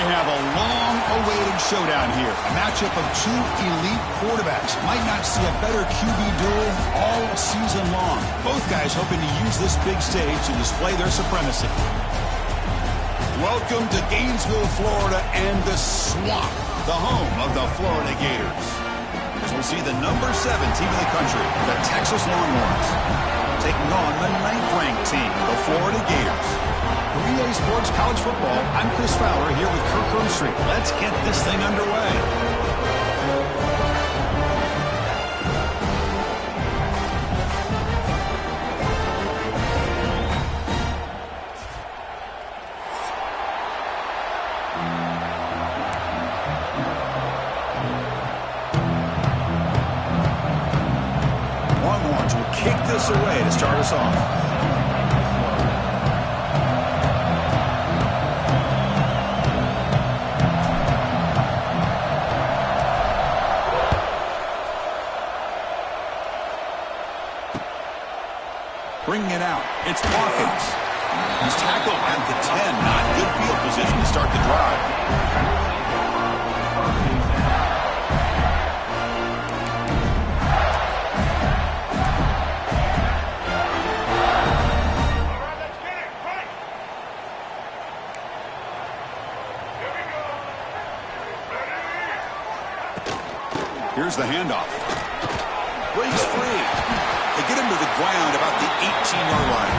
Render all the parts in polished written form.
have a long-awaited showdown here. A matchup of two elite quarterbacks. Might not see a better QB duel all season long. Both guys hoping to use this big stage to display their supremacy. Welcome to Gainesville, Florida, and the Swamp, the home of the Florida Gators. As we'll see the number 7 team in the country, the Texas Longhorns, taking on the 9th-ranked team, the Florida Gators. For EA Sports College Football, I'm Chris Fowler here with Kirk Herbstreit. Let's get this thing underway. Longhorns will kick this away to start us off. Bringing it out. It's Hawkins. He's tackled at the 10. Not good field position to start the drive. Here's the handoff. Breaks free. They get him to the ground about the 18-yard line.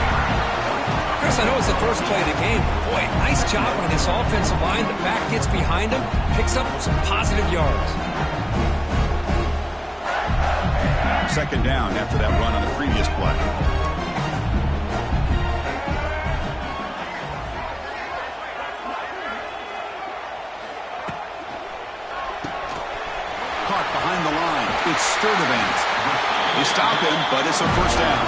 Chris, I know it's the first play of the game. Boy, nice job by this offensive line. The back gets behind him, picks up some positive yards. Second down after that run on the previous play. Caught behind the line. It's Sturdivant. They stop him, but it's a first down.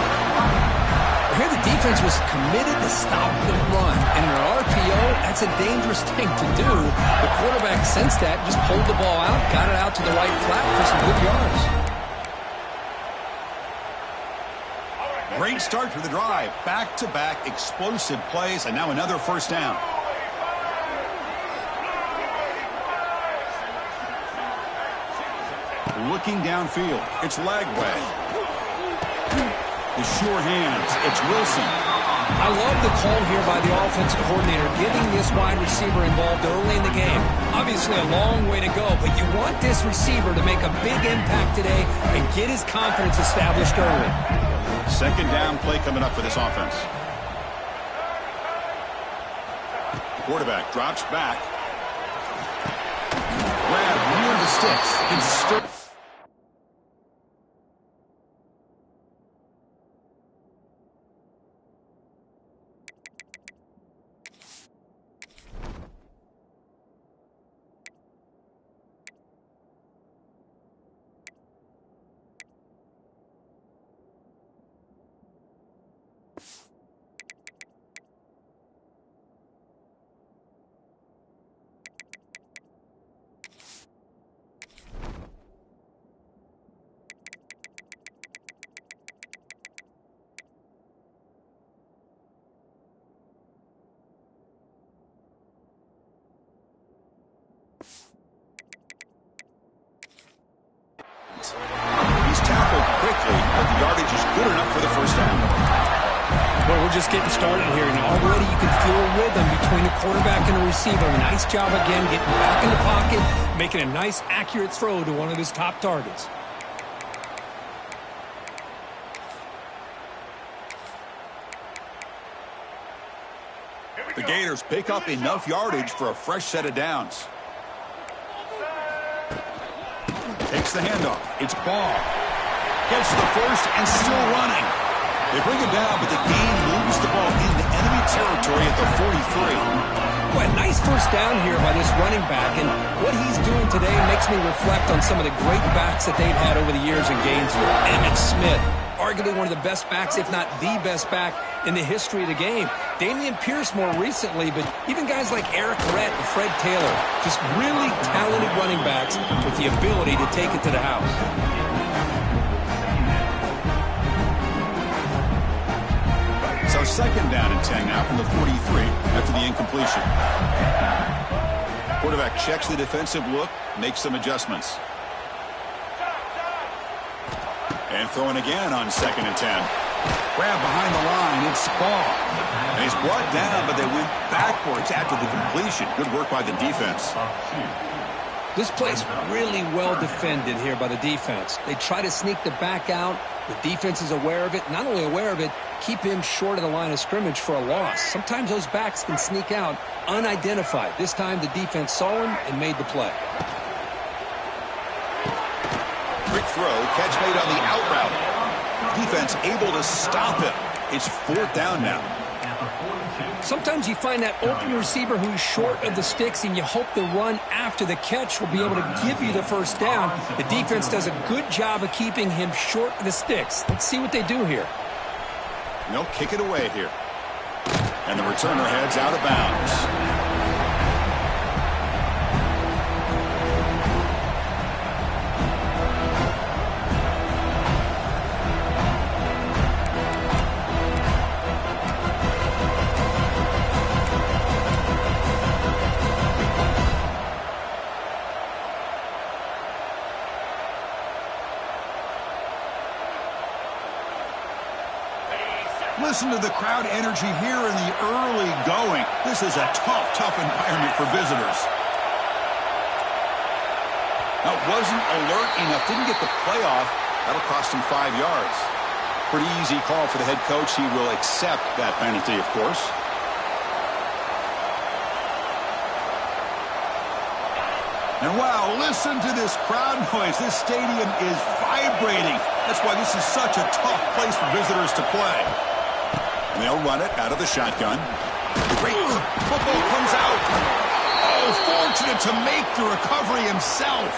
Here the defense was committed to stop the run. And in an RPO, that's a dangerous thing to do. The quarterback sensed that, just pulled the ball out, got it out to the right flat for some good yards. Great start to the drive. Back-to-back explosive plays, and now another first down. Looking downfield, it's Lagway. The sure hands, it's Wilson. I love the call here by the offensive coordinator, getting this wide receiver involved early in the game. Obviously a long way to go, but you want this receiver to make a big impact today and get his confidence established early. Second down play coming up for this offense. Quarterback drops back. Grab near the sticks. It's He's tackled quickly, but the yardage is good enough for the first down. Well, we're just getting started here, and already you can feel a rhythm between the quarterback and the receiver. Nice job again getting back in the pocket, making a nice, accurate throw to one of his top targets. The Gators pick up enough yardage for a fresh set of downs. Takes the handoff. It's Ball. Gets the first and still running. They bring him down, but the game moves the ball into enemy territory at the 43. Boy, nice first down here by this running back, and what he's doing today makes me reflect on some of the great backs that they've had over the years in Gainesville. Emmitt Smith, arguably one of the best backs, if not the best back in the history of the game. Dameon Pierce more recently, but even guys like Eric Rhett and Fred Taylor, just really talented running backs with the ability to take it to the house. So second down and 10 now from the 43 after the incompletion. Quarterback checks the defensive look, makes some adjustments. And throwing again on 2nd and 10. Grab behind the line. It's Spall. And he's brought down, but they went backwards after the completion. Good work by the defense. This play's really well defended here by the defense. They try to sneak the back out. The defense is aware of it. Not only aware of it, keep him short of the line of scrimmage for a loss. Sometimes those backs can sneak out unidentified. This time the defense saw him and made the play. Quick throw, catch made on the out route. Defense able to stop him. It's 4th down now. Sometimes you find that open receiver who's short of the sticks, and you hope the run after the catch will be able to give you the first down. The defense does a good job of keeping him short of the sticks. Let's see what they do here. They'll kick it away here. And the returner heads out of bounds. Listen to the crowd energy here in the early going. This is a tough environment for visitors. Now, wasn't alert enough, didn't get the play off. That'll cost him 5 yards. Pretty easy call for the head coach. He will accept that penalty, of course. And wow, listen to this crowd noise. This stadium is vibrating. That's why this is such a tough place for visitors to play. And they'll run it out of the shotgun. Great football comes out. Oh, fortunate to make the recovery himself.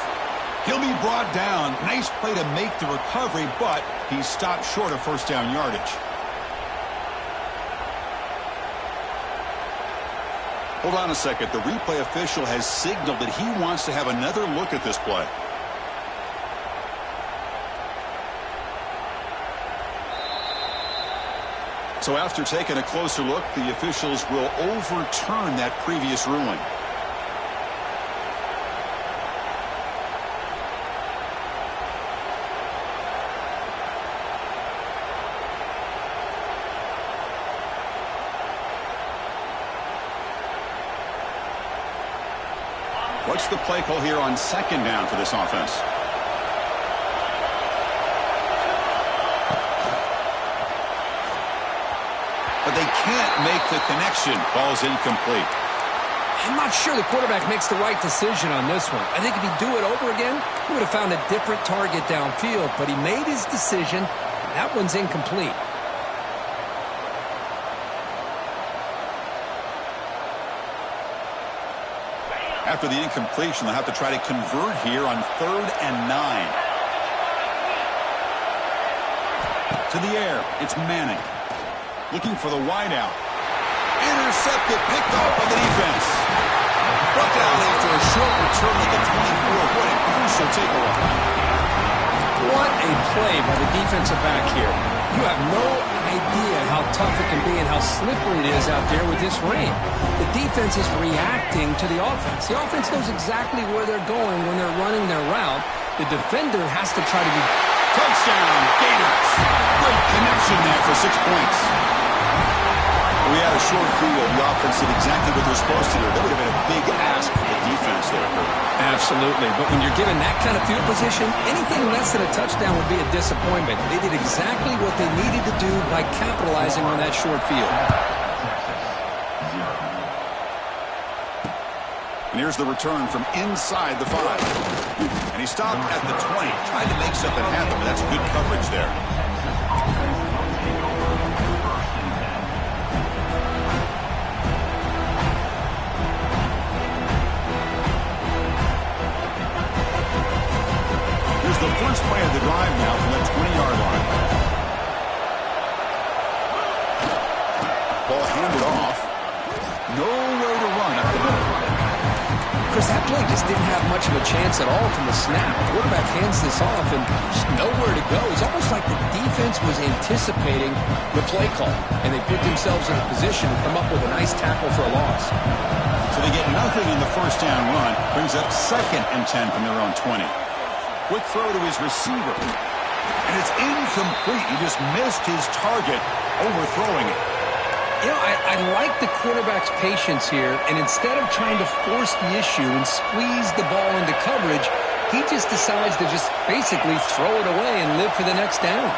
He'll be brought down. Nice play to make the recovery, but he's stopped short of first down yardage. Hold on a second. The replay official has signaled that he wants to have another look at this play. So after taking a closer look, the officials will overturn that previous ruling. What's the play call here on 2nd down for this offense? But they can't make the connection. Ball's incomplete. I'm not sure the quarterback makes the right decision on this one. I think if he'd do it over again, he would have found a different target downfield. But he made his decision, and that one's incomplete. After the incompletion, they'll have to try to convert here on 3rd and 9. To the air, it's Manning. Looking for the wideout. Intercepted, picked off by the defense. Brought down after a short return at the 24. What a crucial takeaway. What a play by the defensive back here. You have no idea how tough it can be and how slippery it is out there with this rain. The defense is reacting to the offense. The offense knows exactly where they're going when they're running their route. The defender has to try to be... Touchdown, Gators. Great connection there for 6 points. We had a short field. The offense did exactly what they're supposed to do. That would have been a big ask for the defense there. Absolutely. But when you're given that kind of field position, anything less than a touchdown would be a disappointment. They did exactly what they needed to do by capitalizing on that short field. And here's the return from inside the 5. And he stopped at the 20. Tried to make something happen, but that's good coverage there. The first play of the drive now from the 20-yard line. Ball handed off. Nowhere to run up the middle. Chris, that play just didn't have much of a chance at all from the snap. The quarterback hands this off and just nowhere to go. It's almost like the defense was anticipating the play call, and they put themselves in a position to come up with a nice tackle for a loss. So they get nothing in the first down run, brings up 2nd and 10 from their own 20. Quick throw to his receiver, and it's incomplete. He just missed his target, overthrowing it. You know, I like the quarterback's patience here, and instead of trying to force the issue and squeeze the ball into coverage, he just decides to just basically throw it away and live for the next down.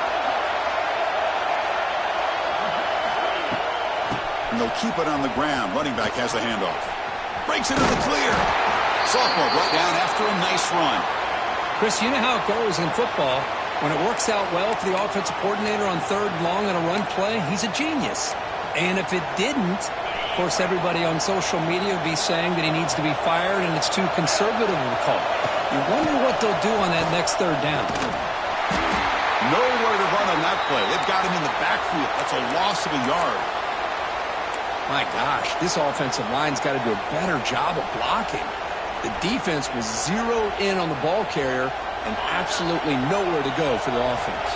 And they'll keep it on the ground. Running back has the handoff. Breaks into the clear. Sophomore brought down after a nice run. Chris, you know how it goes in football. When it works out well for the offensive coordinator on 3rd and long on a run play, he's a genius. And if it didn't, of course, everybody on social media would be saying that he needs to be fired and it's too conservative of a call. You wonder what they'll do on that next 3rd down. Nowhere to run on that play. They've got him in the backfield. That's a loss of a yard. My gosh, this offensive line's got to do a better job of blocking. The defense was zeroed in on the ball carrier and absolutely nowhere to go for the offense.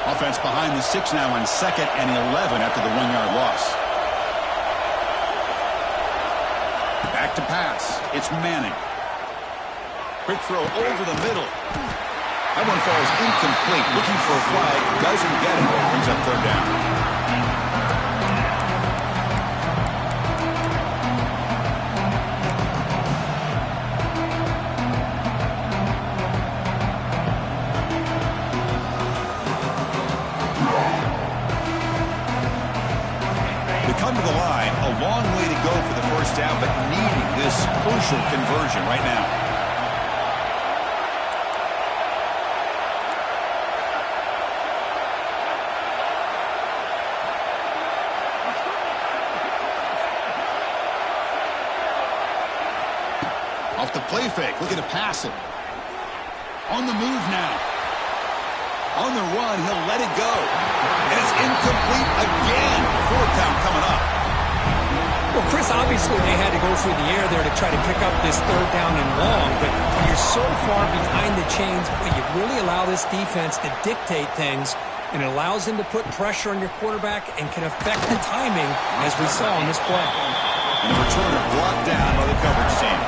Offense behind the 6 now on 2nd and 11 after the 1-yard loss. Back to pass. It's Manning. Quick throw over the middle. That one falls incomplete. Looking for a flag. Doesn't get it. Brings up 3rd down. Come to the line, a long way to go for the first down, but needing this crucial conversion right now. Off the play fake, looking to pass it. On the move now. On the run, he'll let it go. And it's incomplete again. 4th down coming up. Well, Chris, obviously they had to go through the air there to try to pick up this 3rd down and long, but when you're so far behind the chains, you really allow this defense to dictate things, and it allows them to put pressure on your quarterback and can affect the timing, as we saw in this play. And the returner brought down by the coverage team.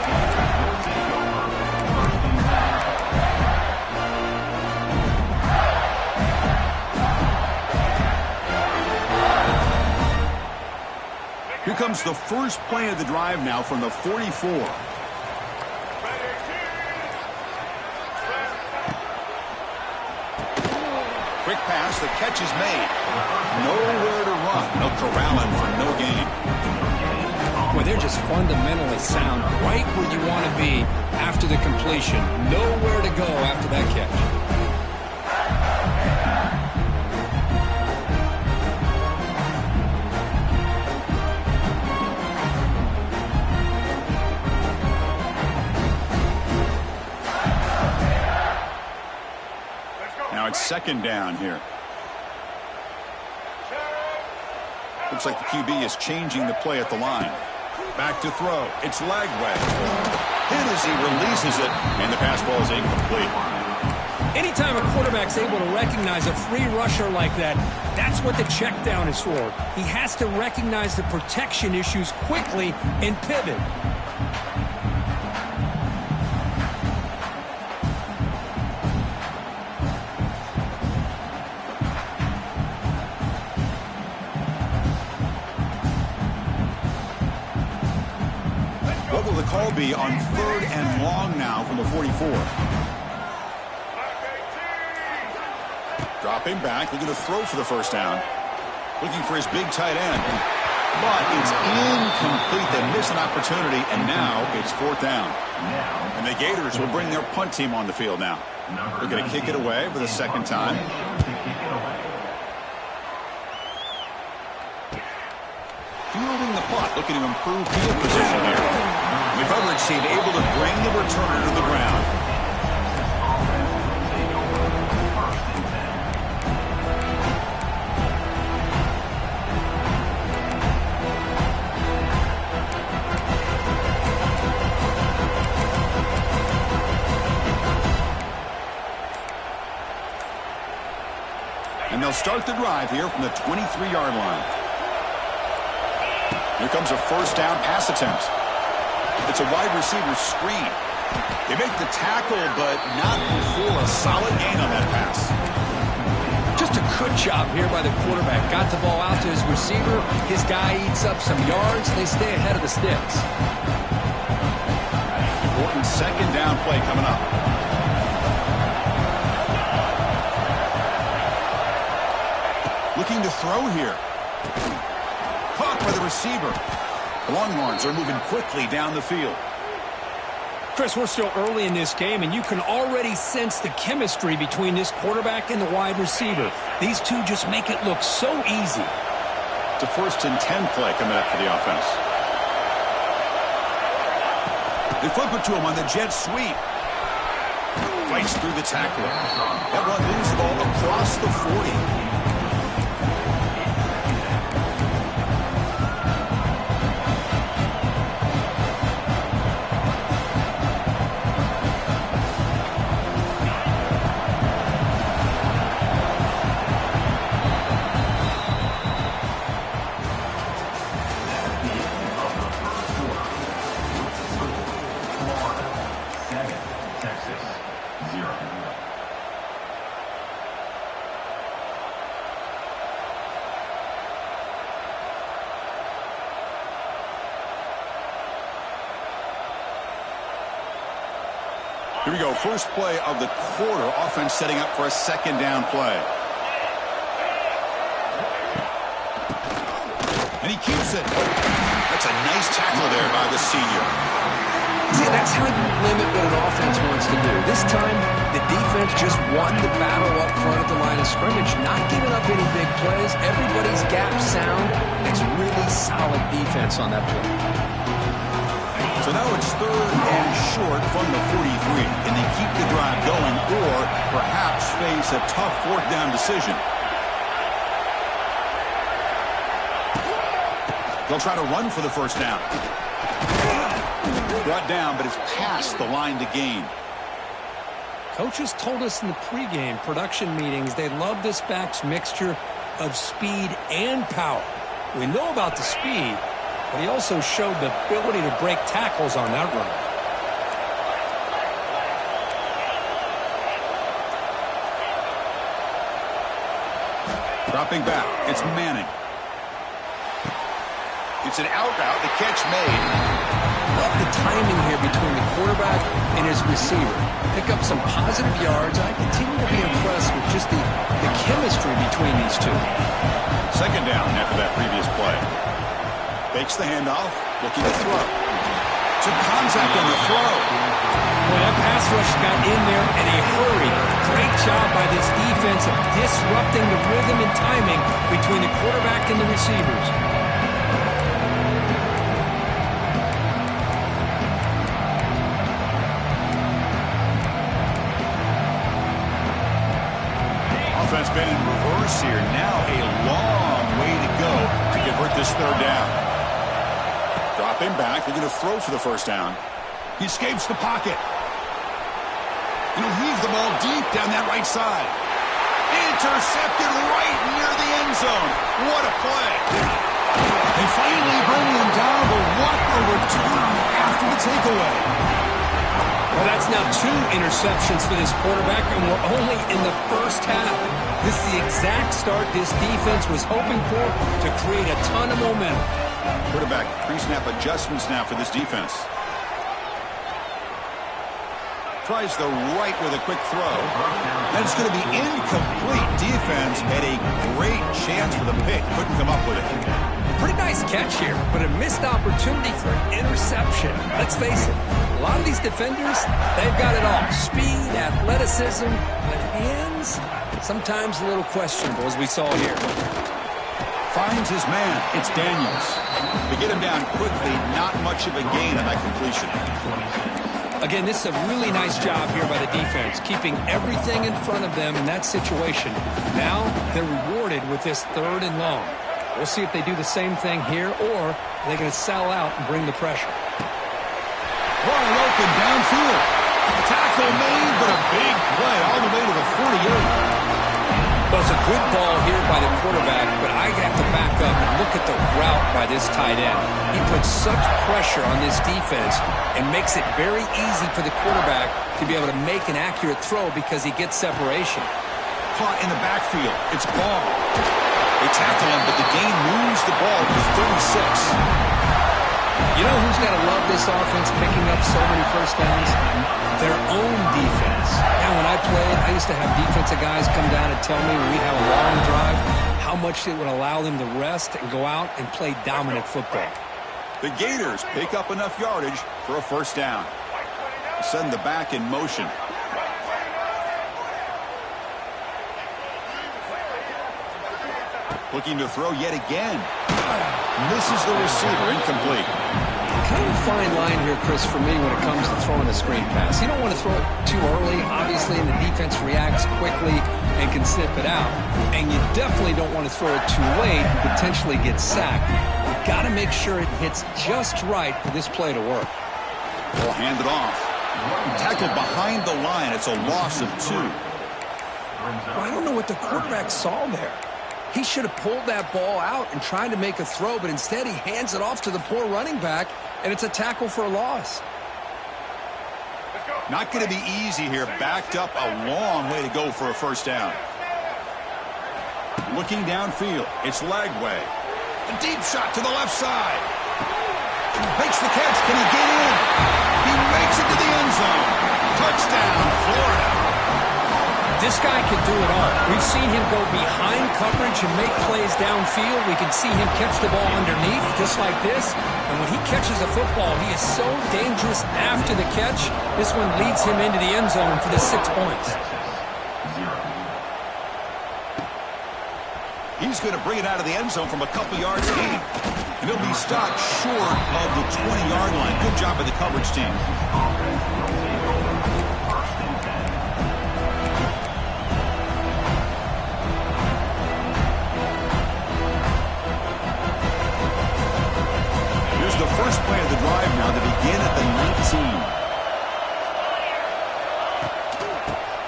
Here comes the first play of the drive now from the 44. Quick pass, the catch is made. Nowhere to run. They'll corral him for no gain. Well, they're just fundamentally sound, right where you want to be after the completion. Nowhere to go after that catch. Now it's 2nd down here. Looks like the QB is changing the play at the line. Back to throw. It's Lagway. Hit as he releases it, and the pass ball is incomplete. Anytime a quarterback's able to recognize a free rusher like that, that's what the check down is for. He has to recognize the protection issues quickly and pivot. What will the call be on 3rd and long now from the 44? Dropping back, looking to throw for the first down. Looking for his big tight end. But it's incomplete. They miss an opportunity, and now it's 4th down. And the Gators will bring their punt team on the field now. They're going to kick it away for the 2nd time. Fielding the punt, looking to improve field position here. The coverage team able to bring the returner to the ground. And they'll start the drive here from the 23-yard line. Here comes a first down pass attempt. It's a wide receiver screen. They make the tackle, but not before a solid gain on that pass. Just a good job here by the quarterback. Got the ball out to his receiver. His guy eats up some yards. They stay ahead of the sticks. Important second down play coming up. Looking to throw here. Caught by the receiver. The Longhorns are moving quickly down the field. Chris, we're still early in this game, and you can already sense the chemistry between this quarterback and the wide receiver. These two just make it look so easy. It's a 1st and 10 play coming up for the offense. They flip it to him on the jet sweep. Fights through the tackler. That one moves the ball across the 40. Here we go. First play of the quarter. Offense setting up for a second down play. And he keeps it. That's a nice tackle there by the senior. See, that's how you limit what an offense wants to do. This time, the defense just won the battle up front at the line of scrimmage, not giving up any big plays. Everybody's gap sound. It's really solid defense on that play. So now it's 3rd and short from the 43. Can they keep the drive going or perhaps face a tough 4th down decision? They'll try to run for the first down. Brought down, but it's past the line to gain. Coaches told us in the pregame production meetings they love this back's mixture of speed and power. We know about the speed, but he also showed the ability to break tackles on that run. Dropping back, it's Manning. It's an out route, the catch made. Love the timing here between the quarterback and his receiver. Pick up some positive yards. I continue to be impressed with just the chemistry between these two. Second down after that previous play. Fakes the handoff, looking to throw. Took contact on the throw. Boy, that pass rush got in there in a hurry. Great job by this defense of disrupting the rhythm and timing between the quarterback and the receivers. Offense been in reverse here. Now a long way to go to convert this 3rd down. Dropping back. They're going to throw for the first down. He escapes the pocket. And he'll heave the ball deep down that right side. Intercepted right near the end zone. What a play. They finally bring him down, but what a return after the takeaway. Well, that's now 2 interceptions for this quarterback, and we're only in the first half. This is the exact start this defense was hoping for to create a ton of momentum. Quarterback pre-snap adjustments now for this defense. Tries the right with a quick throw. And it's going to be incomplete. Defense had a great chance for the pick. Couldn't come up with it. Pretty nice catch here, but a missed opportunity for an interception. Let's face it, a lot of these defenders, they've got it all. Speed, athleticism, but hands, sometimes a little questionable, as we saw here. Finds his man. It's Daniels. They get him down quickly. Not much of a gain on that completion. Again, this is a really nice job here by the defense, keeping everything in front of them in that situation. Now they're rewarded with this 3rd and long. We'll see if they do the same thing here, or they're going to sell out and bring the pressure. Wide open downfield. Tackle made, but a big play all the way to the 48. Well, it's a good ball here by the quarterback, but I have to back up and look at the route by this tight end. He puts such pressure on this defense and makes it very easy for the quarterback to be able to make an accurate throw because he gets separation. Caught in the backfield. It's Ball. They tackle him, but the gain moves the ball to 36. You know who's got to love this offense picking up so many first downs? Their own defense. Now, when I played, I used to have defensive guys come down and tell me when we'd have a long drive how much it would allow them to rest and go out and play dominant football. The Gators pick up enough yardage for a first down. Send the back in motion. Looking to throw yet again. Misses the receiver, incomplete. Kind of a fine line here, Chris, for me when it comes to throwing a screen pass. You don't want to throw it too early, obviously, and the defense reacts quickly and can sniff it out. And you definitely don't want to throw it too late and potentially get sacked. You've got to make sure it hits just right for this play to work. They'll hand it off. Tackled behind the line. It's a loss of 2. Well, I don't know what the quarterback saw there. He should have pulled that ball out and tried to make a throw, but instead he hands it off to the poor running back, and it's a tackle for a loss. Not going to be easy here. Backed up a long way to go for a first down. Looking downfield. It's Lagway. A deep shot to the left side. Makes the catch. Can he get in? He makes it to the end zone. Touchdown, Florida. This guy can do it all. We've seen him go behind coverage and make plays downfield. We can see him catch the ball underneath, just like this. And when he catches a football, he is so dangerous after the catch. This one leads him into the end zone for the 6 points. He's going to bring it out of the end zone from a couple yards deep. And he'll be stopped short of the 20-yard line. Good job by the coverage team. The first play of the drive now to begin at the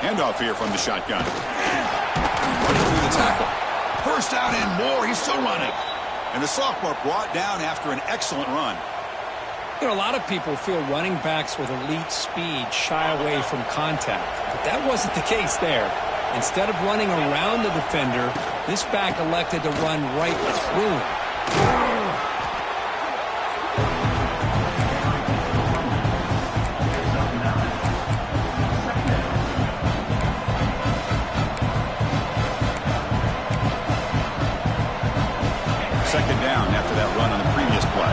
19. Handoff here from the shotgun. Running through the tackle. First out and more. He's still running. And the sophomore brought down after an excellent run. You know, a lot of people feel running backs with elite speed shy away from contact. But that wasn't the case there. Instead of running around the defender, this back elected to run right through him. Second down after that run on the previous play.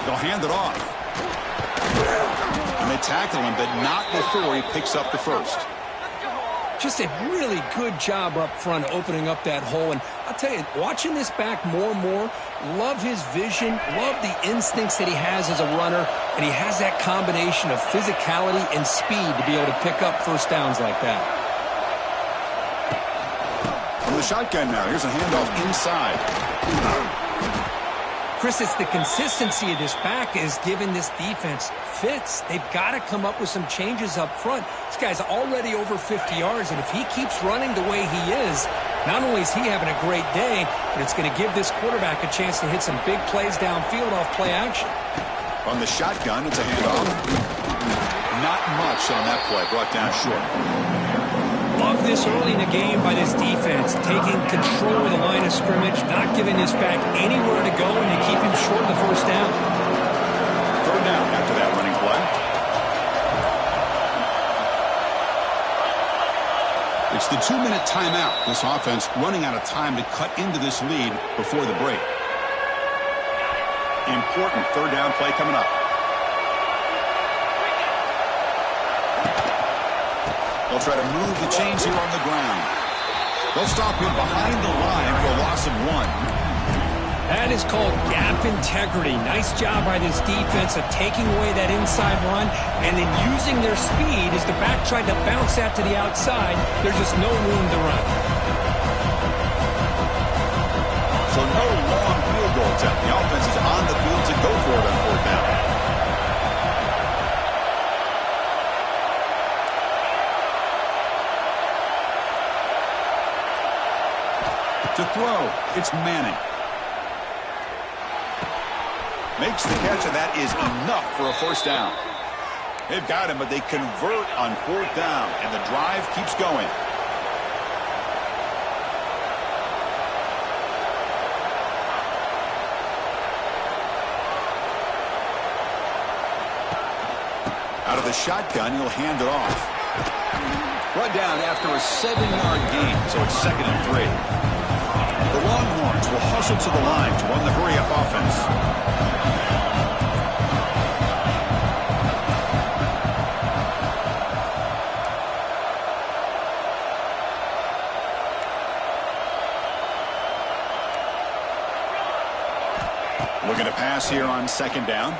They'll hand it off. And they tackle him, but not before he picks up the first. Just a really good job up front opening up that hole. And I'll tell you, watching this back more and more, love his vision, love the instincts that he has as a runner, and he has that combination of physicality and speed to be able to pick up first downs like that. From the shotgun now, here's a handoff inside. Chris, it's the consistency of this back is giving this defense fits. They've got to come up with some changes up front. This guy's already over 50 yards, and if he keeps running the way he is, not only is he having a great day, but it's going to give this quarterback a chance to hit some big plays downfield off play action. On the shotgun, it's a handoff. Not much on that play, brought down short. Love this early in the game by this defense, taking control of the line of scrimmage, not giving this back anywhere to go, and they keep him short of the first down. Third down after that running play. It's the 2-minute timeout. This offense running out of time to cut into this lead before the break. Important third down play coming up. They'll try to move the chains here on the ground. They'll stop him behind the line for a loss of 1. That is called gap integrity. Nice job by this defense of taking away that inside run and then using their speed as the back tried to bounce that to the outside. There's just no room to run. So no long field goal attempt. The offense is on the field to go for it on fourth down. To throw, it's Manning. Makes the catch, and that is enough for a first down. They've got him, but they convert on fourth down, and the drive keeps going. Out of the shotgun, he'll hand it off. Run down after a 7-yard gain, so it's 2nd and 3. The Longhorns will hustle to the line to run the hurry-up offense. Looking to pass here on 2nd down.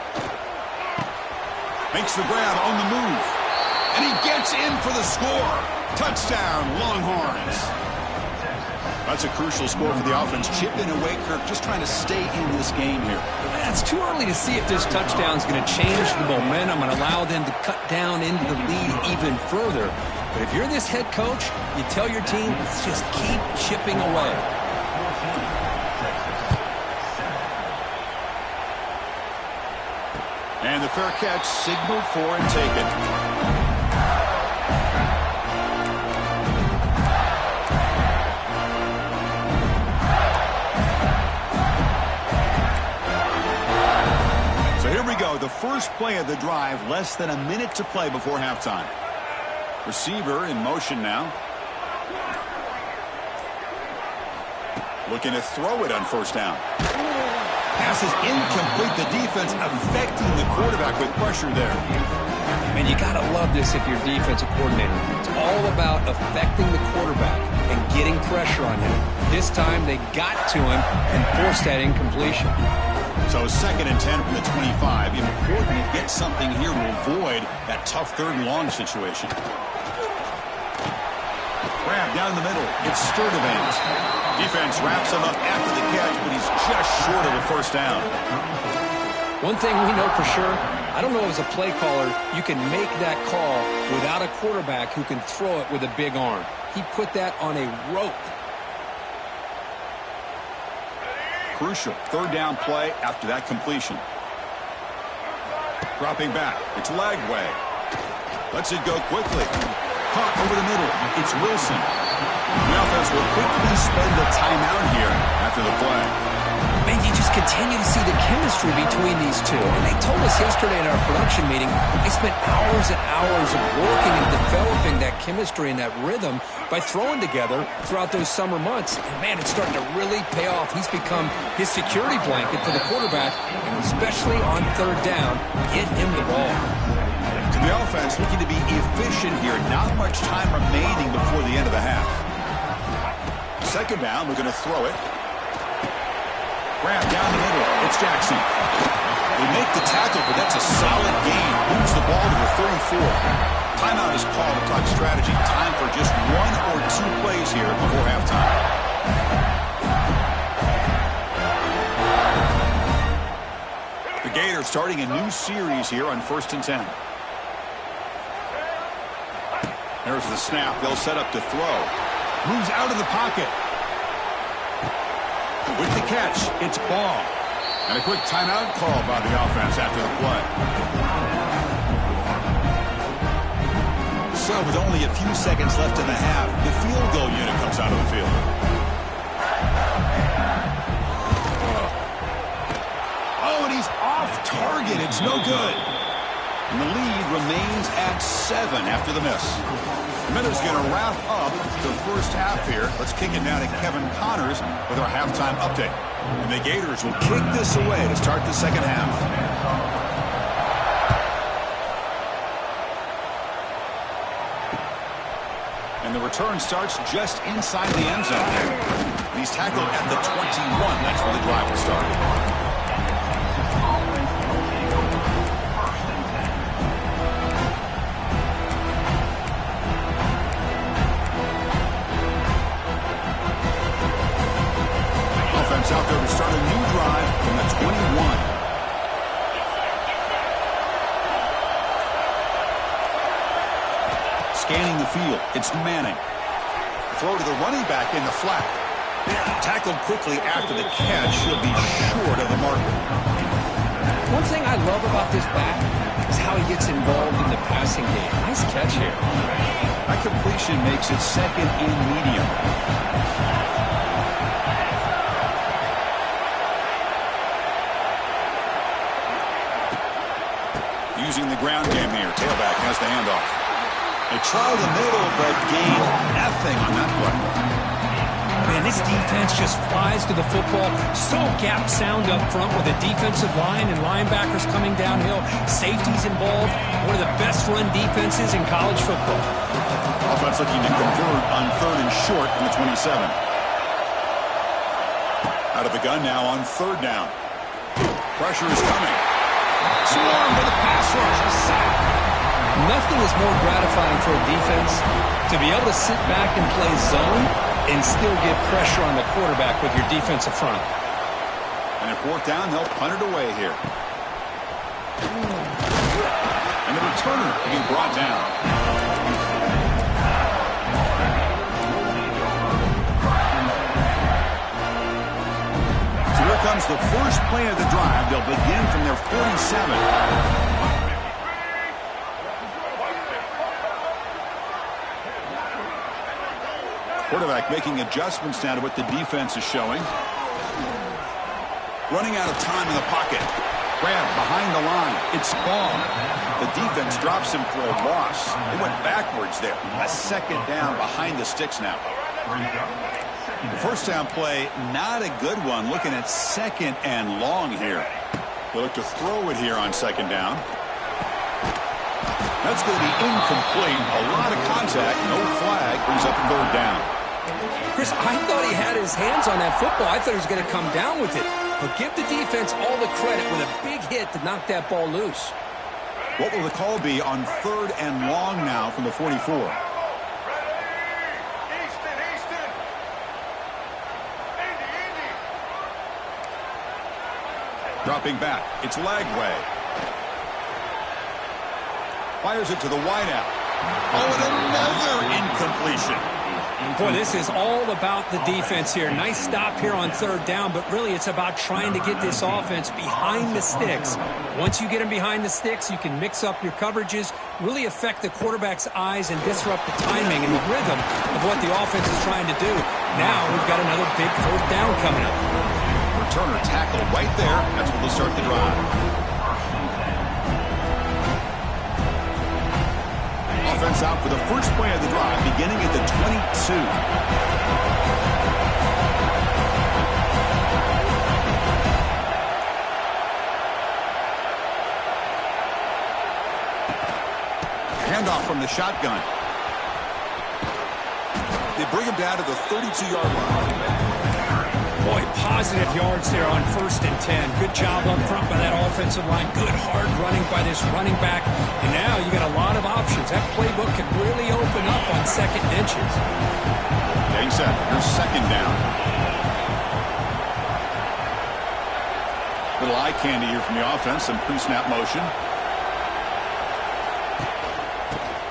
Makes the grab on the move. And he gets in for the score. Touchdown, Longhorns. That's a crucial score for the offense. Chipping away, Kirk, just trying to stay in this game here. It's too early to see if this touchdown is going to change the momentum and allow them to cut down into the lead even further. But if you're this head coach, you tell your team, let's just keep chipping away. And the fair catch signaled for and taken. So here we go. The first play of the drive, less than a minute to play before halftime. Receiver in motion now. Looking to throw it on first down. Pass is incomplete. The defense affecting the quarterback with pressure there. Man, you got to love this if you're a defensive coordinator. It's all about affecting the quarterback and getting pressure on him. This time they got to him and forced that incompletion. So 2nd and 10 from the 25. Important to get something here to avoid that tough 3rd and long situation. Grab down the middle. It's Sturdivant. Defense wraps him up after the catch, but he's just short of a first down. One thing we know for sure, I don't know as a play caller, you can make that call without a quarterback who can throw it with a big arm. He put that on a rope. Crucial 3rd down play after that completion. Dropping back. It's Lagway. Lets it go quickly. Caught over the middle. It's Wilson. The offense will quickly spend the timeout here after the play. Man, you just continue to see the chemistry between these two. And they told us yesterday in our production meeting, they spent hours and hours of working and developing that chemistry and that rhythm by throwing together throughout those summer months. And, man, it's starting to really pay off. He's become his security blanket for the quarterback, and especially on 3rd down, get him the ball. To the offense, looking to be efficient here. Not much time remaining before the end of the half. 2nd down, we're going to throw it. Grab down the middle. It's Jackson. They make the tackle, but that's a solid gain. Moves the ball to the 34. Timeout is called to talk strategy. Time for just 1 or 2 plays here before halftime. The Gators starting a new series here on 1st and 10. There's the snap. They'll set up to throw. Moves out of the pocket. With the catch, it's Ball. And a quick timeout call by the offense after the play. So with only a few seconds left in the half, the field goal unit comes out of the field. Oh, and he's off target. It's no good. And the lead remains at 7 after the miss. Miller's going to wrap up the first half here. Let's kick it now to Kevin Connors with our halftime update. And the Gators will kick this away to start the second half. And the return starts just inside the end zone. And he's tackled at the 21. That's where the drive will start. Out there to start a new drive from the 21. Scanning the field, it's Manning. Throw to the running back in the flat. Tackled quickly after the catch. He'll be short of the marker. One thing I love about this back is how he gets involved in the passing game. Nice catch here. That completion makes it second and medium. Using the ground game here. Tailback has the handoff. They tried the middle, but gained nothing on that play. Man, this defense just flies to the football. So gap sound up front with a defensive line and linebackers coming downhill. Safeties involved. One of the best run defenses in college football. Offense looking to convert on 3rd and short from the 27. Out of the gun now on 3rd down. Pressure is coming. Swarm for the pass rush. A sack. Nothing is more gratifying for a defense to be able to sit back and play zone and still get pressure on the quarterback with your defensive front. And at 4th down, they'll punt it away here. And the returner being brought down. So here comes the first play of the drive. They'll begin from their 47. Quarterback making adjustments now to what the defense is showing. Running out of time in the pocket. Grab behind the line. It's ball. The defense drops him for a loss. They went backwards there. A 2nd down behind the sticks now. First down play, not a good one. Looking at 2nd and long here. They look to throw it here on 2nd down. That's going to be incomplete. A lot of contact. No flag. Brings up 3rd down. Chris, I thought he had his hands on that football. I thought he was going to come down with it. But give the defense all the credit with a big hit to knock that ball loose. What will the call be on 3rd and long now from the 44? Dropping back. It's Lagway. Fires it to the wideout. Oh, and another incompletion. Boy, this is all about the defense here. Nice stop here on 3rd down, but really it's about trying to get this offense behind the sticks. Once you get them behind the sticks, you can mix up your coverages, really affect the quarterback's eyes and disrupt the timing and the rhythm of what the offense is trying to do. Now we've got another big 4th down coming up. Returner tackled right there. That's where they'll start the drive. Offense out for the first play of the drive, beginning at the 22. Handoff from the shotgun. They bring him down to the 32-yard line. Boy, positive yards there on 1st and 10. Good job up front by that offensive line. Good hard running by this running back. And now you got a lot of options. That playbook can really open up on 2nd and inches. Getting set. Here's 2nd down. Little eye candy here from the offense. Some pre-snap motion.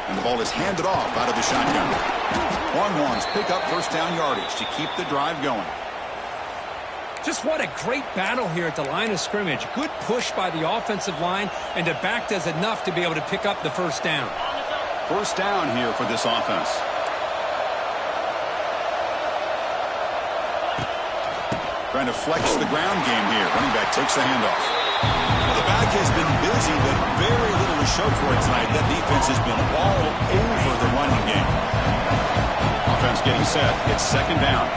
And the ball is handed off out of the shotgun. Longhorns pick up 1st down yardage to keep the drive going. Just what a great battle here at the line of scrimmage. Good push by the offensive line, and the back does enough to be able to pick up the 1st down. 1st down here for this offense. Trying to flex the ground game here. Running back takes the handoff. Well, the back has been busy, but very little to show for it tonight. That defense has been all over the running game. Offense getting set. It's 2nd down.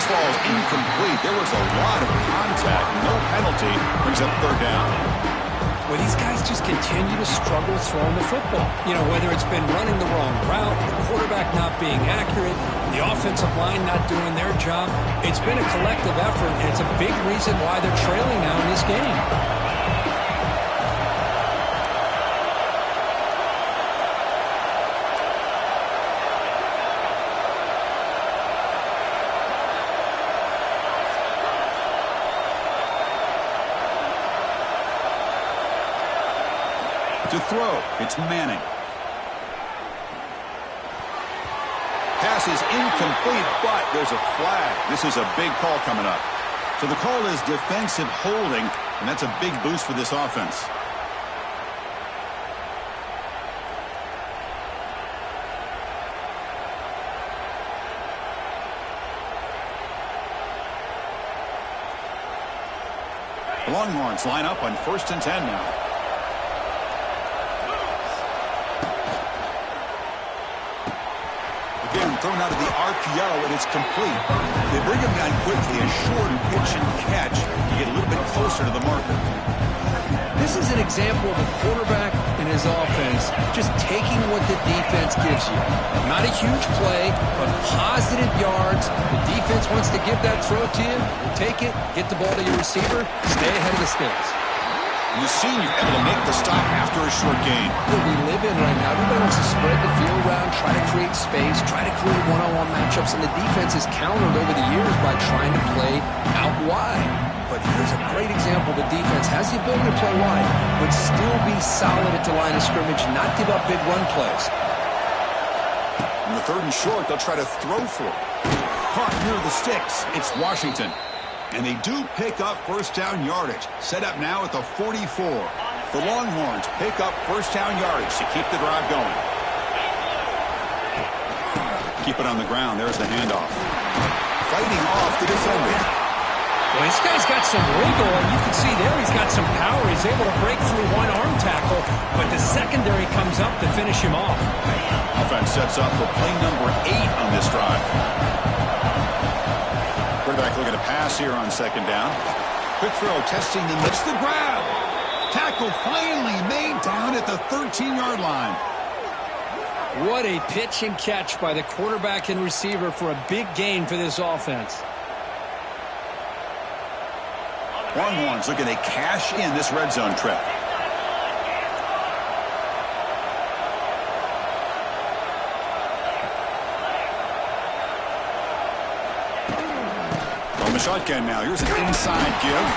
Ball is incomplete. There was a lot of contact. No penalty. Brings up 3rd down. Well, these guys just continue to struggle throwing the football. You know, whether it's been running the wrong route, the quarterback not being accurate, the offensive line not doing their job. It's been a collective effort, and it's a big reason why they're trailing now in this game. To throw, it's Manning. is incomplete, but there's a flag. This is a big call coming up. So the call is defensive holding, and that's a big boost for this offense. The Longhorns line up on 1st and 10 now. Again, thrown out of the RPO, and it's complete. They bring him down quickly, a short pitch and catch to get a little bit closer to the marker. This is an example of a quarterback and his offense just taking what the defense gives you. Not a huge play, but positive yards. The defense wants to give that throw to you. You take it, get the ball to your receiver, stay ahead of the sticks. And the senior able to make the stop after a short gain. What we live in right now, everybody wants to spread the field around, try to create space, try to create one-on-one matchups, and the defense has countered over the years by trying to play out wide. But here's a great example. The defense has the ability to play wide, but still be solid at the line of scrimmage, not give up big run plays. On the 3rd and short, they'll try to throw for it. Caught near the sticks. It's Washington. And they do pick up 1st down yardage. Set up now at the 44. The Longhorns pick up 1st down yardage to keep the drive going. Keep it on the ground. There's the handoff. Fighting off the defender. Well, this guy's got some wiggle, and you can see there he's got some power. He's able to break through one arm tackle, but the secondary comes up to finish him off. Offense sets up for play number 8 on this drive. Quarterback looking to pass here on 2nd down. Quick throw, testing the miss the grab. Tackle finally made down at the 13-yard line. What a pitch and catch by the quarterback and receiver for a big gain for this offense. Longhorns looking to cash in this red zone trip. On the shotgun now. Here's an inside give.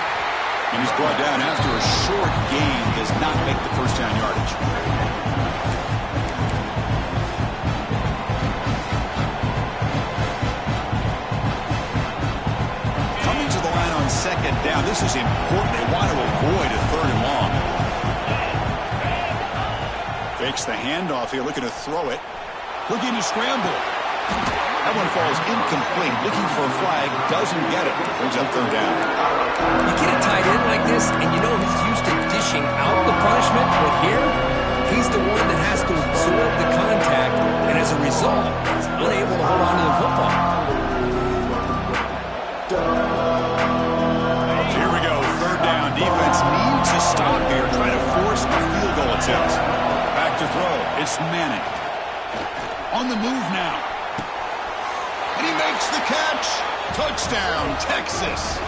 And he's brought down after a short gain. Does not make the 1st down yardage. Coming to the line on 2nd down. This is important. They want to avoid a 3rd and long. Fakes the handoff here, looking to throw it. Looking to scramble. That one falls incomplete. Looking for a flag. Doesn't get it. Brings up 3rd down. You get a tight end like this, and you know he's used to dishing out the punishment, but here, he's the one that has to absorb the contact, and as a result, he's unable to hold on to the football. So here we go. 3rd down. Defense needs a stop here. Trying to force a field goal attempt. Back to throw. It's Manning. On the move now. And he makes the catch. Touchdown, Texas.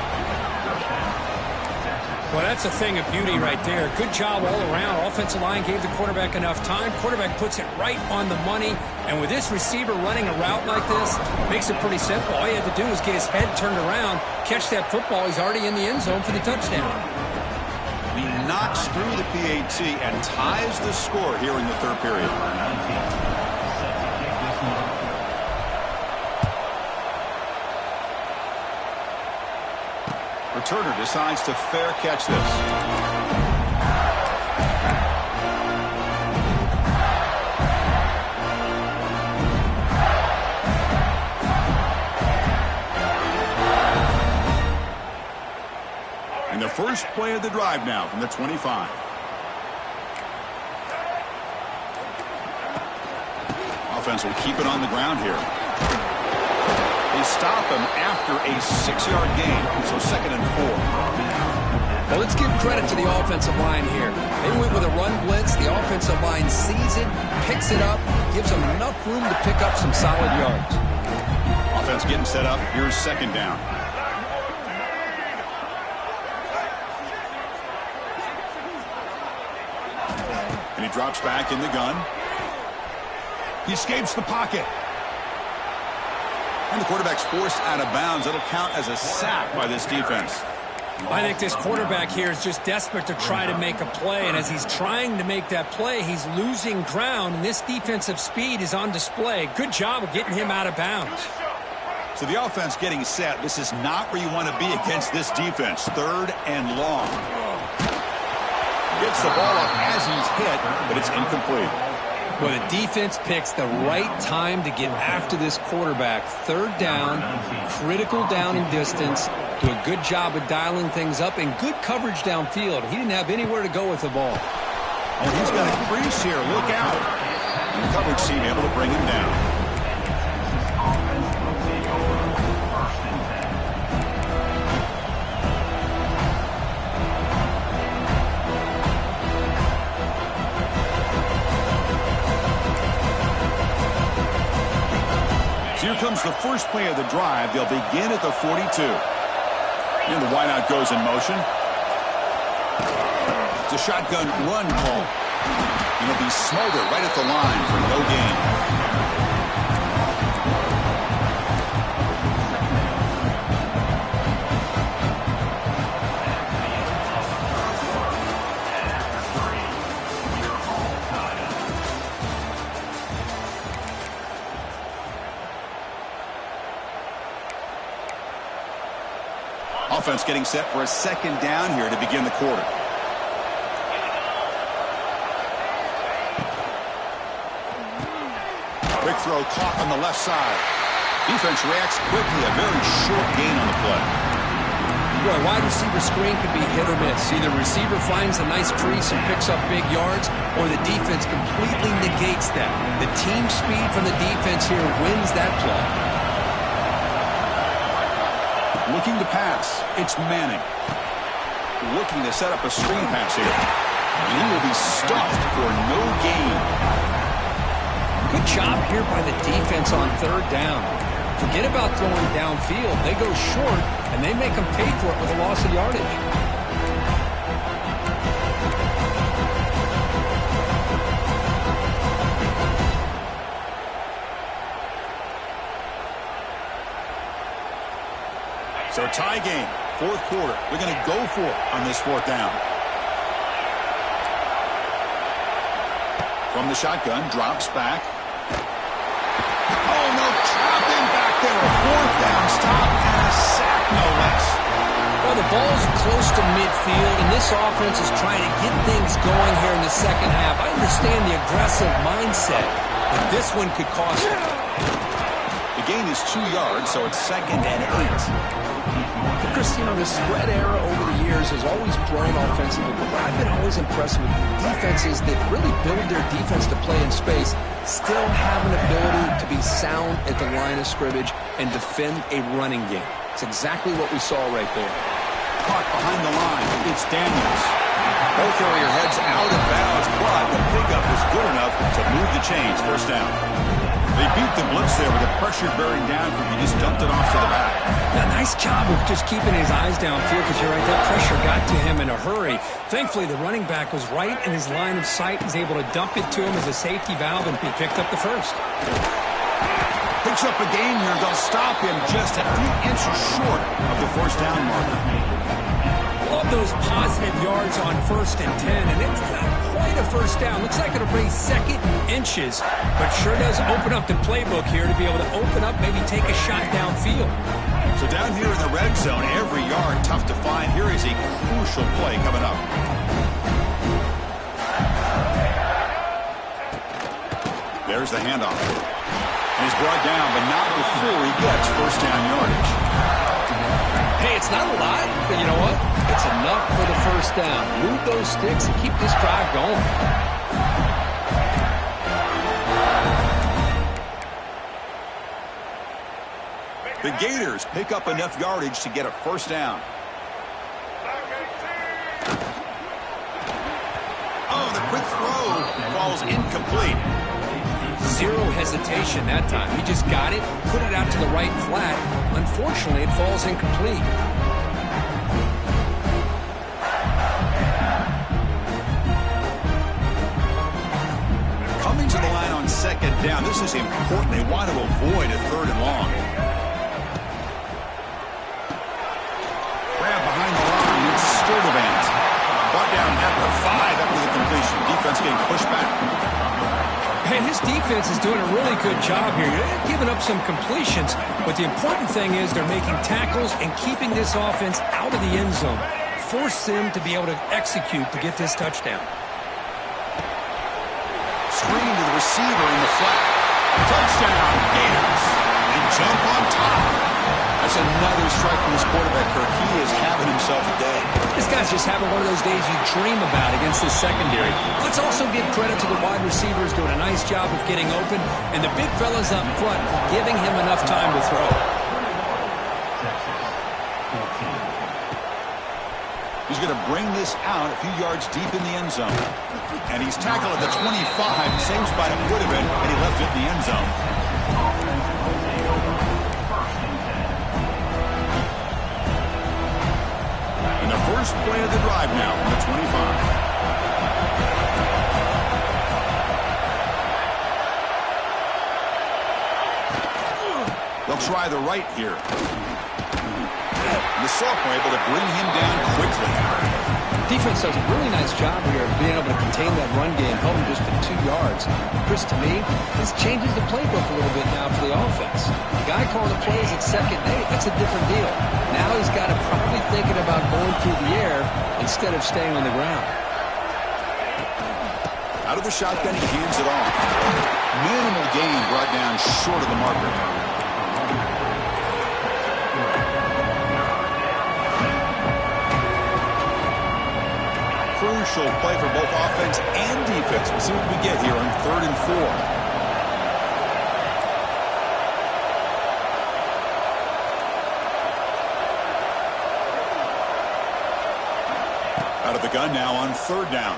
Well, that's a thing of beauty right there. Good job all around. Offensive line gave the quarterback enough time. Quarterback puts it right on the money. And with this receiver running a route like this, makes it pretty simple. All you have to do is get his head turned around, catch that football. He's already in the end zone for the touchdown. He knocks through the PAT and ties the score here in the 3rd period. Returner decides to fair catch this. And the first play of the drive now from the 25. Offense will keep it on the ground here. They stop him after a 6-yard gain, so 2nd and 4. Well, let's give credit to the offensive line here. They went with a run blitz. The offensive line sees it, picks it up, gives them enough room to pick up some solid yards. Offense getting set up. Here's 2nd down. And he drops back in the gun. He escapes the pocket. And the quarterback's forced out of bounds. It'll count as a sack by this defense. I think this quarterback here is just desperate to try to make a play, and as he's trying to make that play, he's losing ground, and this defensive speed is on display. Good job of getting him out of bounds. So the offense getting set. This is not where you want to be against this defense. 3rd and long. Gets the ball up as he's hit, but it's incomplete. Well, the defense picks the right time to get after this quarterback. 3rd down, critical down and distance. Do a good job of dialing things up and good coverage downfield. He didn't have anywhere to go with the ball. Oh, he's got a crease here. Look out. The coverage team able to bring him down. Here comes the first play of the drive. They'll begin at the 42. And the wideout goes in motion. It's a shotgun run call. And he'll be smothered right at the line for no gain. Offense getting set for a 2nd down here to begin the quarter. Quick throw caught on the left side. Defense reacts quickly. A very short gain on the play. Boy, wide receiver screen can be hit or miss. Either receiver finds a nice crease and picks up big yards, or the defense completely negates that. The team speed from the defense here wins that play. Looking to pass. It's Manning. Looking to set up a screen pass here. And he will be stuffed for no gain. Good job here by the defense on 3rd down. Forget about throwing downfield. They go short, and they make them pay for it with a loss of yardage. So tie game, 4th quarter. They're going to go for it on this 4th down. From the shotgun, drops back. Oh, no, trapped in back there. A 4th down stop and a sack, no less. Well, the ball's close to midfield, and this offense is trying to get things going here in the 2nd half. I understand the aggressive mindset, but this one could cost them. The gain is 2 yards, so it's 2nd and 8. Chris, you know, the spread era over the years has always grown offensively, but what I've been always impressed with defenses that really build their defense to play in space still have an ability to be sound at the line of scrimmage and defend a running game. It's exactly what we saw right there. Caught behind the line. It's Daniels. Both carrier heads out of bounds, but the pickup is good enough to move the chains. 1st down. They beat the blitz there with the pressure bearing down. He just dumped it off to the back. Now, nice job of just keeping his eyes downfield, because you're right, that pressure got to him in a hurry. Thankfully, the running back was right in his line of sight. He's able to dump it to him as a safety valve, and he picked up the 1st. Picks up a gain here. They'll stop him just a few inches short of the 1st down marker. Love those positive yards on 1st and 10, and it's not quite a 1st down. Looks like it'll bring 2nd inches, but sure does open up the playbook here to be able to open up, maybe take a shot downfield. So down here in the red zone, every yard tough to find. Here is a crucial play coming up. There's the handoff. And he's brought down, but not before he gets 1st down yardage. Hey, it's not a lot, but you know what? It's enough for the 1st down. Move those sticks and keep this drive going. The Gators pick up enough yardage to get a 1st down. Oh, the quick throw falls incomplete. Zero hesitation that time. He just got it, put it out to the right flat. Unfortunately, it falls incomplete. Coming to the line on 2nd down. This is important. They want to avoid a 3rd and long. Grab behind the line. defense is doing a really good job here. They're giving up some completions, but the important thing is they're making tackles and keeping this offense out of the end zone. Force them to be able to execute to get this touchdown. Screen to the receiver in the flat. Touchdown, Gators. And jump on top. That's another strike from this quarterback, Kirk. He is having himself a day. This guy's just having one of those days you dream about against this secondary. Let's also give credit to the wide receivers doing a nice job of getting open, and the big fellas up front for giving him enough time to throw. He's going to bring this out a few yards deep in the end zone. And he's tackled at the 25, same spot it would have been, and he left it in the end zone. And the first play of the drive now from the 25. They'll try the right here. And the sophomore able to bring him down quickly. Defense does a really nice job here of being able to contain that run game, held him just to 2 yards. Chris, to me, this changes the playbook a little bit now for the offense. The guy calling the plays at second and 8, that's a different deal. Now he's got to probably thinking about going through the air instead of staying on the ground. Out of the shotgun, he hands it off. Minimal gain brought down short of the marker. Crucial play for both offense and defense. We'll see what we get here on 3rd and 4. Out of the gun now on 3rd down.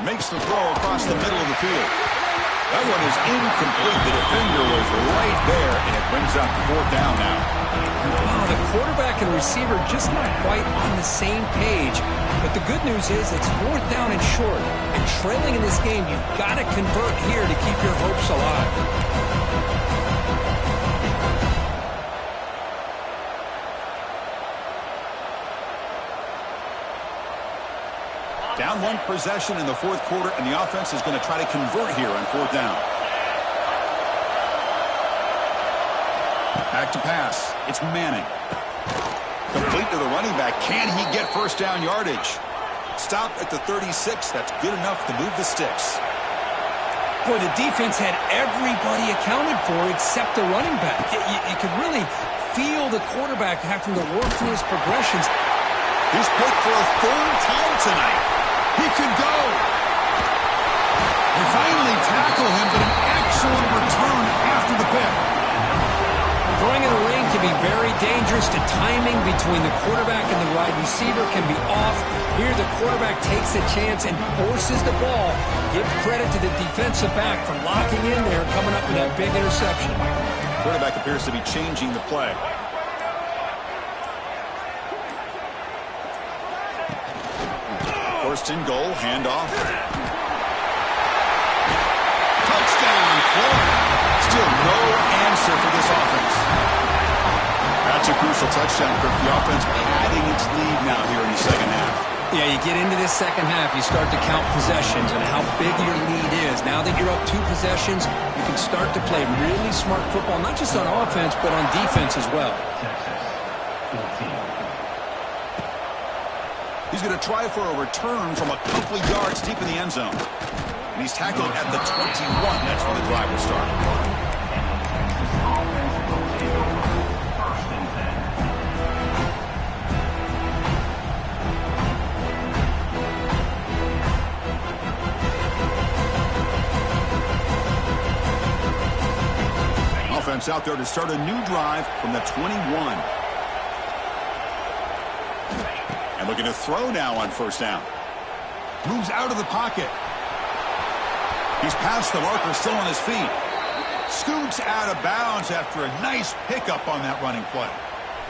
Makes the throw across the middle of the field. That one is incomplete. The defender was right there, and it brings up 4th down now. Wow, the quarterback and receiver just not quite on the same page. But the good news is it's 4th down and short. And trailing in this game, you've got to convert here to keep your hopes alive. Down 1 possession in the 4th quarter, and the offense is going to try to convert here on 4th down. Back to pass. It's Manning. Complete to the running back. Can he get first down yardage? Stop at the 36. That's good enough to move the sticks. Boy, the defense had everybody accounted for except the running back. You could really feel the quarterback having to work through his progressions. He's picked for a 3rd time tonight. He could go. They finally tackle him, but an excellent return after the pick. Throwing in the ring can be very dangerous. The timing between the quarterback and the wide receiver can be off. Here the quarterback takes a chance and forces the ball. Give credit to the defensive back for locking in there, coming up with that big interception. Quarterback appears to be changing the play. First and goal, handoff. Touchdown, Florida. Still no answer for this offense. That's a crucial touchdown, Kirk. The offense padding its lead now here in the second half. Yeah, you get into this second half, you start to count possessions and how big your lead is. Now that you're up 2 possessions, you can start to play really smart football, not just on offense, but on defense as well. He's going to try for a return from a couple of yards deep in the end zone. And he's tackled at the 21. That's where the drive will start. Offense out there to start a new drive from the 21. And looking to throw now on first down. Moves out of the pocket. He's past the marker, still on his feet. Scoots out of bounds after a nice pickup on that running play.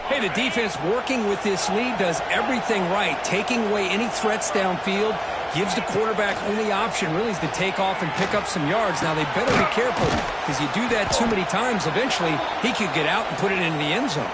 Hey, the defense working with this lead does everything right. Taking away any threats downfield, gives the quarterback only option really is to take off and pick up some yards. Now, they better be careful because you do that too many times, eventually he could get out and put it into the end zone.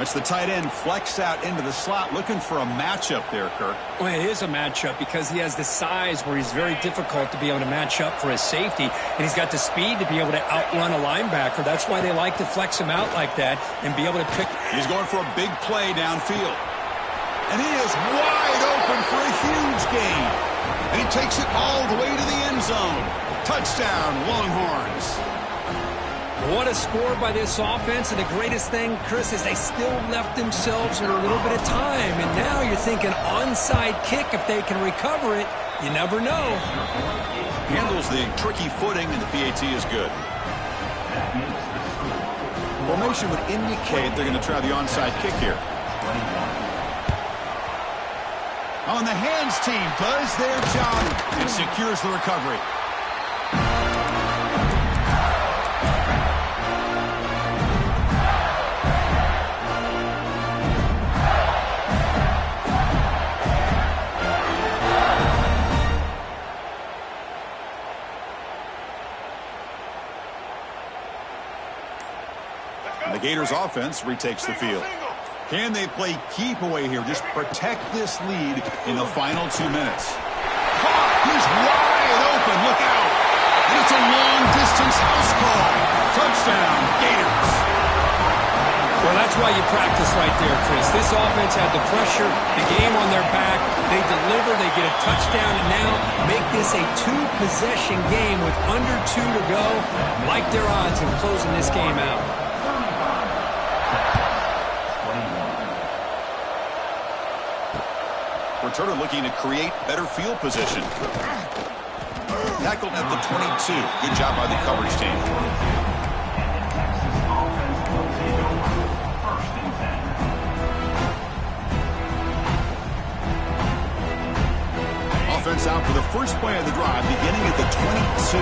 That's the tight end flexed out into the slot, looking for a matchup there, Kirk. Well, it is a matchup because he has the size where he's very difficult to be able to match up for his safety, and he's got the speed to be able to outrun a linebacker. That's why they like to flex him out like that and be able to pick. He's going for a big play downfield. And he is wide open for a huge gain. And he takes it all the way to the end zone. Touchdown, Longhorns. What a score by this offense, and the greatest thing, Chris, is they still left themselves with a little bit of time, and now you're thinking onside kick if they can recover it. You never know. Handles the tricky footing, and the PAT is good. Formation would indicate they're going to try the onside kick here. On the hands team does their job and secures the recovery. The Gators offense retakes the field. Can they play keep away here? Just protect this lead in the final 2 minutes. He's wide open. Look out. And it's a long-distance house call. Touchdown, Gators. Well, that's why you practice right there, Chris. This offense had the pressure, the game on their back. They deliver, they get a touchdown, and now make this a two-possession game with under 2 to go. Like their odds of closing this game out. Returner looking to create better field position. Tackled at the 22. Good job by the coverage team. Offense out for the first play of the drive, beginning at the 22.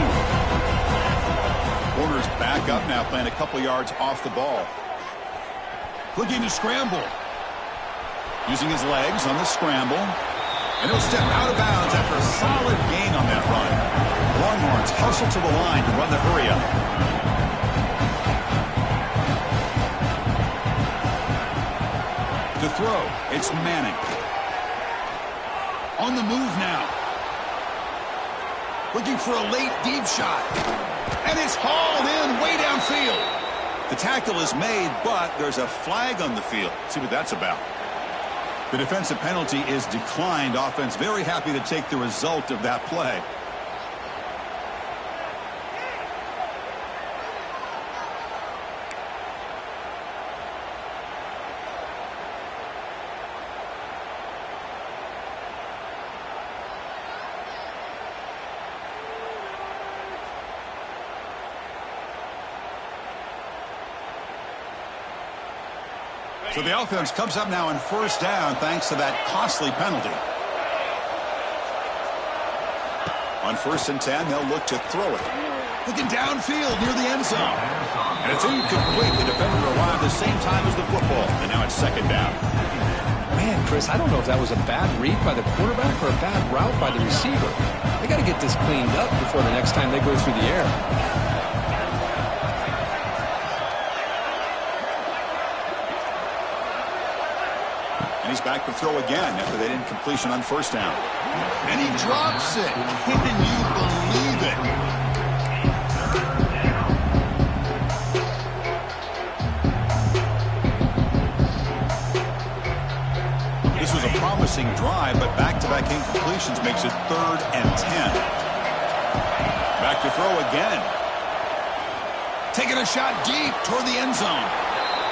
Corner's back up now, playing a couple yards off the ball. Looking to scramble. Using his legs on the scramble. And he'll step out of bounds after a solid gain on that run. Longhorns hustle to the line to run the hurry up. To throw, it's Manning. On the move now. Looking for a late deep shot. And it's hauled in way downfield. The tackle is made, but there's a flag on the field. Let's see what that's about. The defensive penalty is declined. Offense very happy to take the result of that play. So the offense comes up now in first down thanks to that costly penalty. On 1st and 10, they'll look to throw it. Looking downfield near the end zone. And it's incomplete. The defender arrived the same time as the football. And now it's 2nd down. Man, Chris, I don't know if that was a bad read by the quarterback or a bad route by the receiver. They got to get this cleaned up before the next time they go through the air. And he's back to throw again after that incompletion on 1st down. And he drops it. Can you believe it? This was a promising drive, but back-to-back incompletions makes it 3rd and 10. Back to throw again. Taking a shot deep toward the end zone.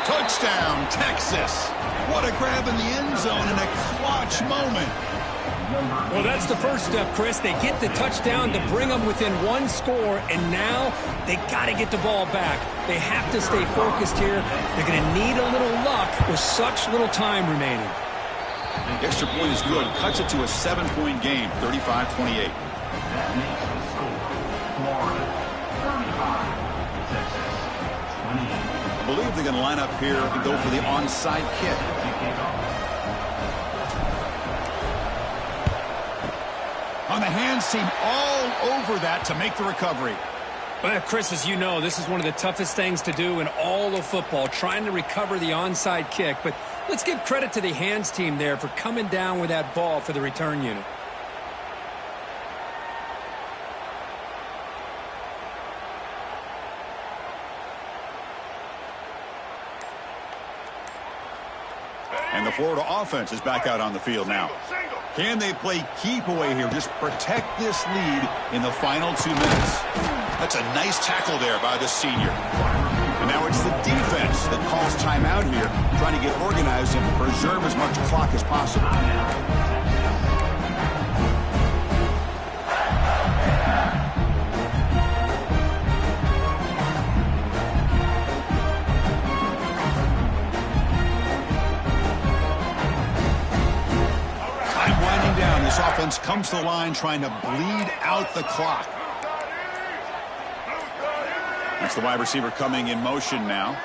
Touchdown, Texas. What a grab in the end zone in a clutch moment. Well, that's the first step, Chris. They get the touchdown to bring them within 1 score, and now they got to get the ball back. They have to stay focused here. They're going to need a little luck with such little time remaining. The extra point is good. Cuts it to a 7-point game, 35-28. I believe they're going to line up here and go for the onside kick. On the hands team all over that to make the recovery. Well, Chris, as you know, this is one of the toughest things to do in all of football, trying to recover the onside kick. But let's give credit to the hands team there for coming down with that ball for the return unit. And the Florida offense is back out on the field now. Can they play keep away here? Just protect this lead in the final 2 minutes. That's a nice tackle there by the senior. And now it's the defense that calls timeout here, trying to get organized and preserve as much clock as possible. Time winding down. This offense comes to the line trying to bleed out the clock. That's the wide receiver coming in motion now.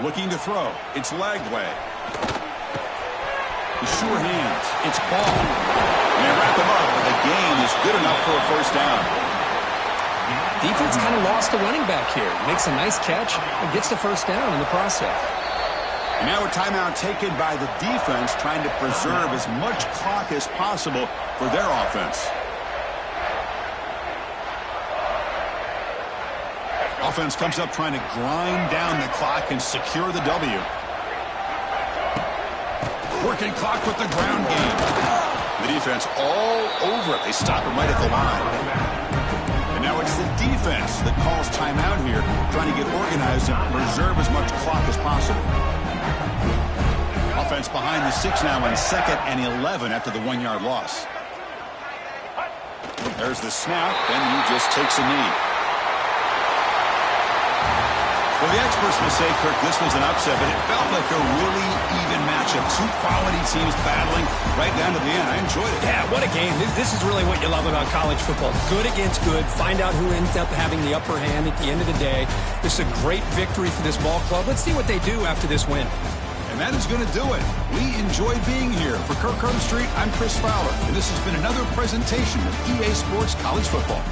Looking to throw. It's Lagway. The sure hands. It's Ball. And they wrap him up. The gain is good enough for a first down. Defense kind of lost the running back here. Makes a nice catch and gets the first down in the process. And now a timeout taken by the defense, trying to preserve as much clock as possible for their offense. Offense comes up trying to grind down the clock and secure the W. Working clock with the ground game. The defense all over it. They stop him right at the line. And now it's the defense that calls timeout here, trying to get organized and preserve as much clock as possible. Offense behind the 6 now on 2nd and 11 after the 1-yard loss. There's the snap, and he just takes a knee. Well, the experts will say, Kirk, this was an upset, but it felt like a really even matchup. Two quality teams battling right down to the end. I enjoyed it. Yeah, what a game. This is really what you love about college football. Good against good. Find out who ends up having the upper hand at the end of the day. This is a great victory for this ball club. Let's see what they do after this win. And that is going to do it. We enjoyed being here. For Kirk Herbstreit, I'm Chris Fowler, and this has been another presentation of EA Sports College Football.